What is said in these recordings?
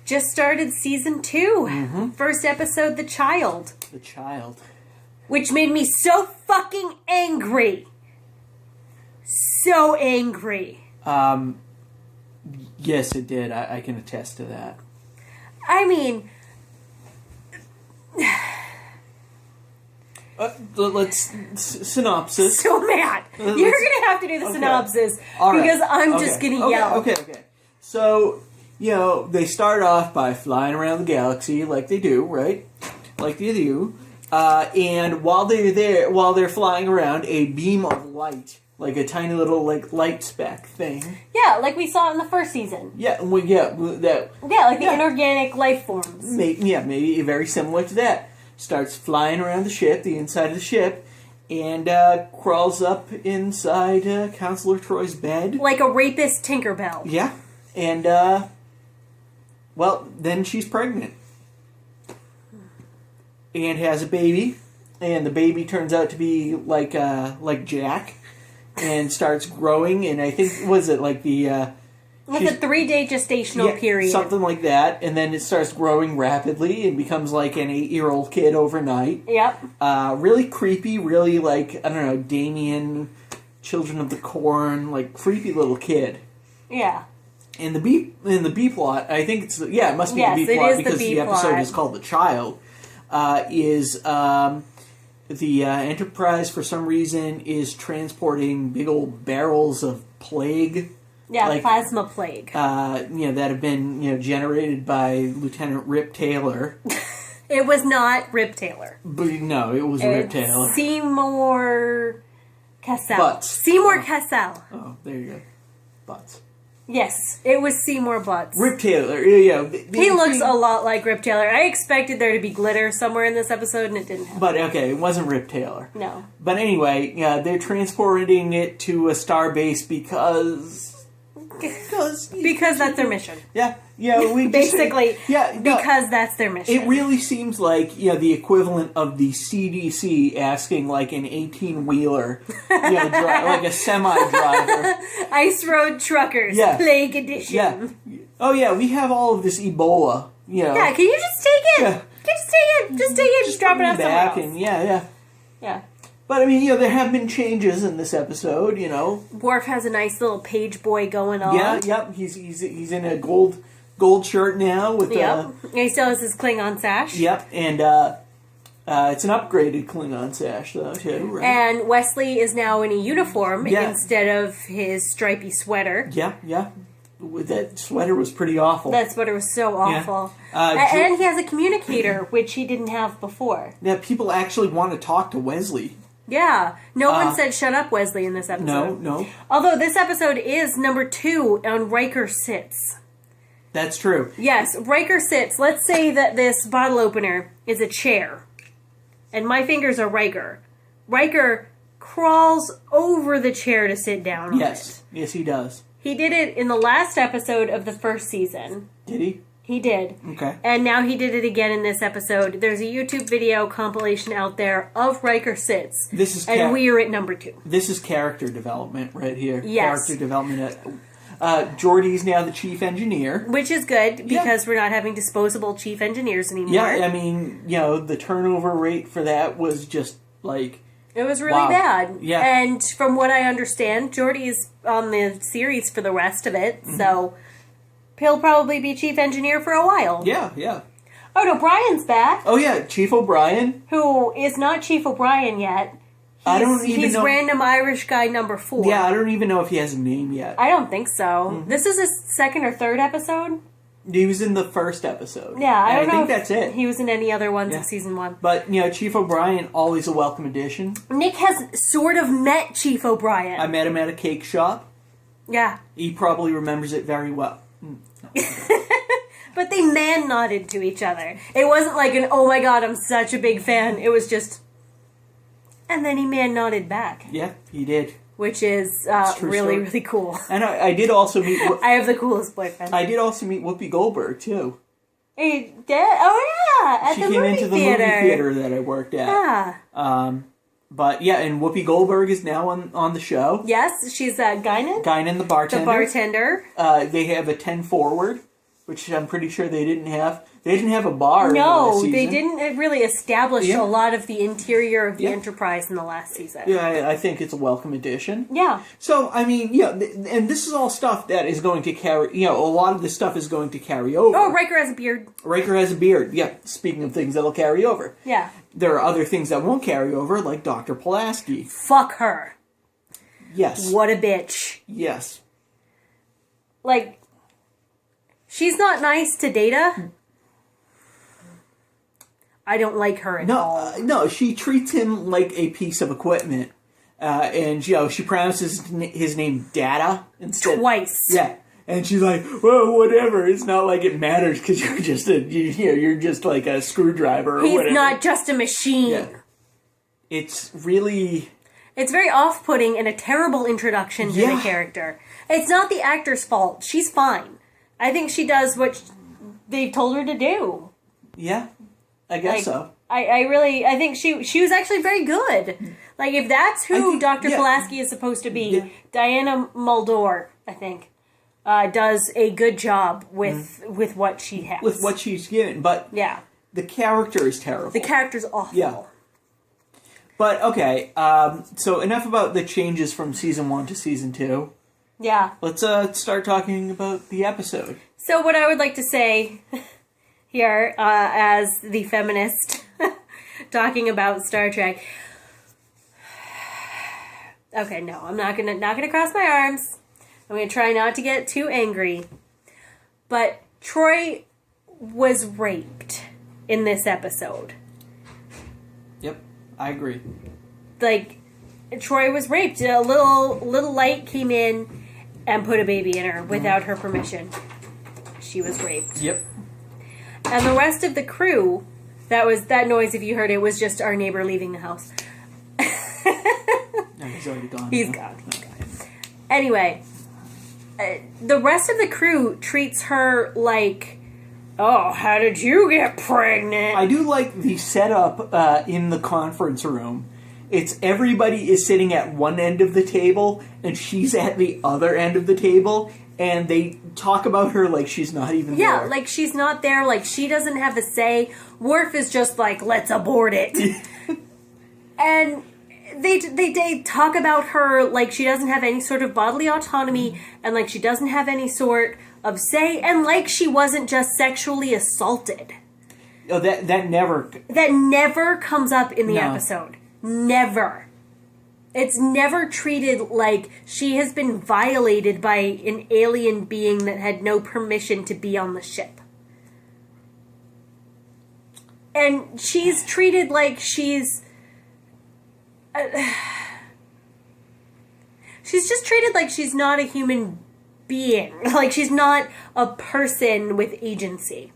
just started season 2. First episode, The Child. The Child. Which made me so fucking angry. So angry. Yes, it did. I can attest to that. I mean... Let's... synopsis. So mad. You're going to have to do the synopsis. All right. Because I'm just going to yell. Okay. So, they start off by flying around the galaxy like they do, right? Like they do. And while they're flying around, a beam of light, like a tiny little light speck thing. Yeah, like we saw in the first season. Yeah, like the inorganic life forms. Maybe very similar to that. Starts flying around the ship, the inside of the ship, and crawls up inside Counselor Troy's bed. Like a rapist Tinkerbell. Yeah. And, then she's pregnant. And has a baby. And the baby turns out to be like Jack. And starts growing. And I think, was it like the... Like a 3-day gestational period. Something like that. And then it starts growing rapidly and becomes like an 8-year-old kid overnight. Yep. Really creepy, really Damien, Children of the Corn, creepy little kid. Yeah. In the B plot, I think it must be the B plot because the episode is called The Child, is the Enterprise for some reason is transporting big old barrels of plague. Yeah, plasma plague. That have been, generated by Lieutenant Rip Taylor. It was not Rip Taylor. But no, it was Rip Taylor. Seymour Cassell. Butts. Seymour Cassell. Oh, there you go. Butts. Yes, it was Seymour Butts. Rip Taylor, yeah. He looks a lot like Rip Taylor. I expected there to be glitter somewhere in this episode, and it didn't happen. But, okay, it wasn't Rip Taylor. No. But anyway, they're transporting it to a starbase because that's their mission. Yeah, we basically. Yeah, no, because that's their mission. It really seems like the equivalent of the CDC asking an 18-wheeler, like a semi driver, Ice Road Truckers, Plague Edition. Yeah. Oh yeah, we have all of this Ebola. Yeah, can you just take it? Yeah. Just take it. Just drop it off somewhere else. And yeah. But, there have been changes in this episode, Worf has a nice little page boy going on. Yeah, he's in a gold shirt now. With he still has his Klingon sash. Yep, and it's an upgraded Klingon sash, though, too, right? And Wesley is now in a uniform instead of his stripy sweater. Yeah. That sweater was pretty awful. That sweater was so awful. Yeah. And he has a communicator, which he didn't have before. Yeah, people actually want to talk to Wesley. Yeah. No one said shut up, Wesley, in this episode. No. Although this episode is number 2 on Riker Sits. That's true. Yes, Riker Sits. Let's say that this bottle opener is a chair. And my fingers are Riker. Riker crawls over the chair to sit down on it. Yes, he does. He did it in the last episode of the first season. Did he? He did. Okay. And now he did it again in this episode. There's a YouTube video compilation out there of Riker Sits. And we are at number 2. This is character development right here. Yes. Character development. Geordi's now the chief engineer. Which is good, because we're not having disposable chief engineers anymore. Yeah, I mean, the turnover rate for that was just like... It was really bad. Yeah. And from what I understand, Geordi is on the series for the rest of it, so... He'll probably be chief engineer for a while. Yeah. Oh, no, Brian's back. Oh, yeah, Chief O'Brien. Who is not Chief O'Brien yet. He's random Irish guy number 4. Yeah, I don't even know if he has a name yet. I don't think so. Mm-hmm. This is his second or third episode? He was in the first episode. Yeah, I think that's it. He was in any other ones of season 1. But, Chief O'Brien, always a welcome addition. Nick has sort of met Chief O'Brien. I met him at a cake shop. Yeah. He probably remembers it very well. But they man-nodded to each other. It wasn't like an, oh my god, I'm such a big fan. It was just... And then he man-nodded back. Yeah, he did. Which is really, really cool. And I did also meet... I have the coolest boyfriend. I did also meet Whoopi Goldberg, too. You did? Oh, yeah! At the movie theater. She came into the movie theater that I worked at. Yeah. But, yeah, and Whoopi Goldberg is now on the show. Yes, she's Guinan. Guinan, the bartender. The bartender. They have a 10 forward. which I'm pretty sure they didn't have. They didn't have a bar. No, in the they didn't really establish Yeah. a lot of the interior of the Yeah. Enterprise in the last season. Yeah, I think it's a welcome addition. Yeah. So, I mean, and this is all stuff that is going to carry, a lot of this stuff is going to carry over. Oh, Riker has a beard. Riker has a beard. Yeah, speaking of things that'll carry over. Yeah. There are other things that won't carry over, like Dr. Pulaski. Fuck her. Yes. What a bitch. Yes. Like, she's not nice to Data. I don't like her at all. No, she treats him like a piece of equipment. And, she pronounces his name Data instead. Twice. Yeah. And she's like, well, whatever. It's not like it matters because you're just you're just like a screwdriver or He's whatever. not just a machine. Yeah. It's really... It's very off-putting and a terrible introduction to the character. It's not the actor's fault. She's fine. I think she does what they've told her to do. Yeah, I guess so. I think she was actually very good. Like, if that's who Dr. Pulaski is supposed to be, Diana Muldaur, I think, does a good job with what she has. With what she's given, but the character is terrible. The character's awful. Yeah. But, okay, so enough about the changes from Season 1 to Season 2. Yeah. Let's start talking about the episode. So what I would like to say here, as the feminist talking about Star Trek... Okay, no, I'm not gonna cross my arms. I'm gonna try not to get too angry. But Troy was raped in this episode. Yep, I agree. Like, Troy was raped. A little light came in and put a baby in her without her permission. She was raped. Yep. And the rest of the crew, that noise, if you heard it, was just our neighbor leaving the house. No, he's already gone. He's gone. Anyway, the rest of the crew treats her like, oh, how did you get pregnant? I do like the setup in the conference room. It's everybody is sitting at one end of the table, and she's at the other end of the table, and they talk about her like she's not even there. Yeah, like she's not there, like she doesn't have a say. Worf is just like, let's abort it. And they talk about her like she doesn't have any sort of bodily autonomy, and like she doesn't have any sort of say, and like she wasn't just sexually assaulted. Oh, that never comes up in the episode. Never. It's never treated like she has been violated by an alien being that had no permission to be on the ship. And she's treated like she's just treated like she's not a human being. Like she's not a person with agency.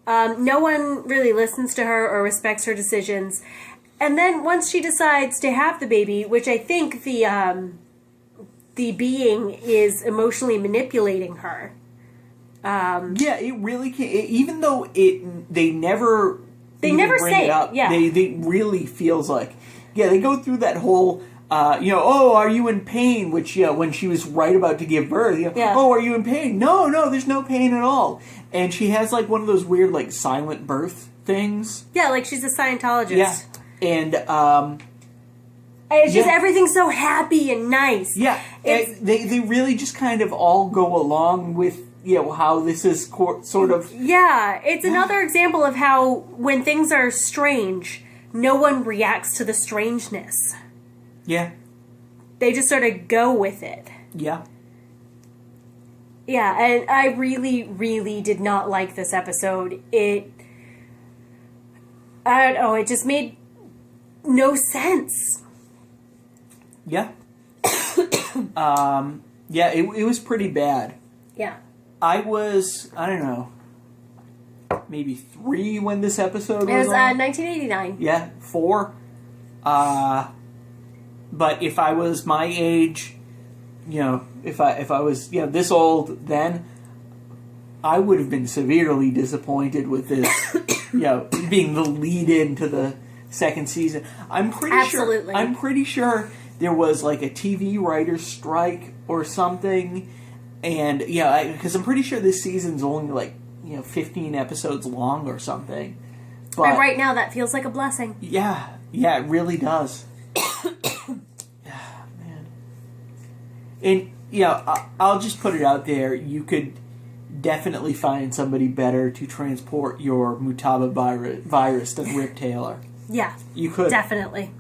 No one really listens to her or respects her decisions. And then once she decides to have the baby, which I think the being is emotionally manipulating her. Yeah, it really can. Even though they never say it up. Yeah, they really feels like. Yeah, they go through that whole. Oh, are you in pain? Which, when she was right about to give birth, oh, are you in pain? No, there's no pain at all. And she has like one of those weird like silent birth things. Yeah, like she's a Scientologist. Yeah. And it's just everything's so happy and nice. Yeah, they really just kind of all go along with how this is sort of. Yeah, it's another example of how when things are strange, no one reacts to the strangeness. Yeah, they just sort of go with it. Yeah. Yeah, and I really, really did not like this episode. I don't know, it just made no sense. Yeah. Yeah, it was pretty bad. Yeah. I don't know, maybe 3 when this episode was It was on. 1989. Yeah, 4. But if I was my age, if I was this old then, I would have been severely disappointed with this, being the lead into the second season. I'm pretty sure there was like a TV writer's strike or something, And, yeah, because I'm pretty sure this season's only, like, 15 episodes long or something. But and right now, that feels like a blessing. Yeah, it really does. Man. And, I'll just put it out there. You could definitely find somebody better to transport your Mutaba virus than Rip Taylor. Yeah. You could. Definitely.